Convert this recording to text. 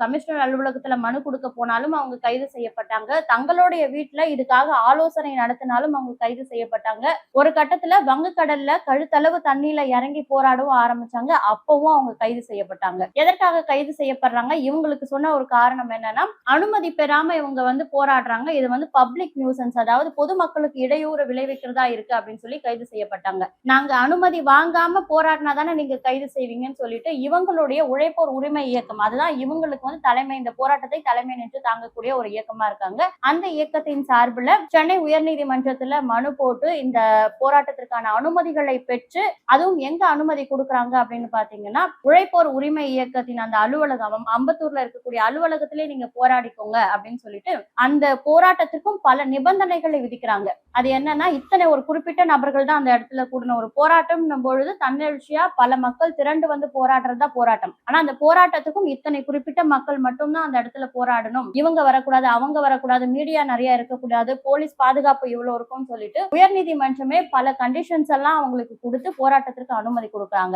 Commissioner அலுவலகத்துல மனு கொடுக்க போனாலும் அவங்க கைது செய்யப்பட்டாங்க. தங்களுடைய வீட்டுல இதுக்காக ஆலோசனை நடத்தினாலும் அவங்க கைது செய்யப்பட்டாங்க. ஒரு கட்டத்துல வங்கக்கடல்ல கழுத்தளவு தண்ணியில இறங்கி போராடவும் ஆரம்பிச்சாங்க. அப்பவும் அவங்க கைது செய்யப்பட்டாங்க. எதற்காக கைது செய்யப்படுறாங்க? இவங்களுக்கு சொன்ன ஒரு காரணம் என்னன்னா, அனுமதி பெறாம இவங்க போராடுறாங்க. இது பப்ளிக் நியூசன்ஸ், அதாவது பொதுமக்களுக்கு இடையூறு விளைவிக்கிறதா இருக்கு அப்படின்னு சொல்லி கைது செய்யப்பட்டாங்க. நாங்க அனுமதி வாங்காம போராடினா தானே நீங்க கைது செய்வீங்கன்னு சொல்லிட்டு இவங்களுடைய உழைப்போர் உரிமை இயக்கம், அதுதான் இவங்களுக்கு தலைமை, இந்த போராட்டத்தை தலைமை நின்று தாங்கக்கூடிய ஒரு இயக்கமா இருக்காங்க. அந்த இயக்கத்தின் சார்பில் சென்னை உயர்நீதிமன்றத்துல மனு போட்டு இந்த போராட்டத்திற்கான அனுமதிகளை பெற்று, அதுவும் எங்க அனுமதி கொடுக்குறாங்க அப்படின்னு பாத்தீங்கன்னா, உழைப்போர் உரிமை இயக்கத்தின் அந்த அலுவலகம் அம்பத்தூர்ல இருக்கக்கூடிய அலுவலகத்திலே நீங்க போராடிக்கோங்க அப்படின்னு சொல்லிட்டு அந்த போராட்டத்திற்கும் பல நிபந்தனைகளை விதிக்கிறாங்க. அது என்னன்னா, இத்தனை ஒரு குறிப்பிட்ட நபர்கள் தான் அந்த இடத்துல கூடணும். ஒரு போராட்டம் பொழுது தன்னெழுச்சியா பல மக்கள் திரண்டு போராடுறதுதான் போராட்டம். ஆனா அந்த போராட்டத்துக்கும் இத்தனை குறிப்பிட்ட மக்கள் மட்டும்தான் அந்த இடத்துல போராடணும், இவங்க வரக்கூடாது, அவங்க வரக்கூடாது, மீடியா நிறைய இருக்கக்கூடாது, போலீஸ் பாதுகாப்பு இவ்வளவு இருக்கும்னு சொல்லிட்டு உயர்நீதிமன்றமே பல கண்டிஷன்ஸ் எல்லாம் அவங்களுக்கு கொடுத்து போராட்டத்திற்கு அனுமதி கொடுக்குறாங்க.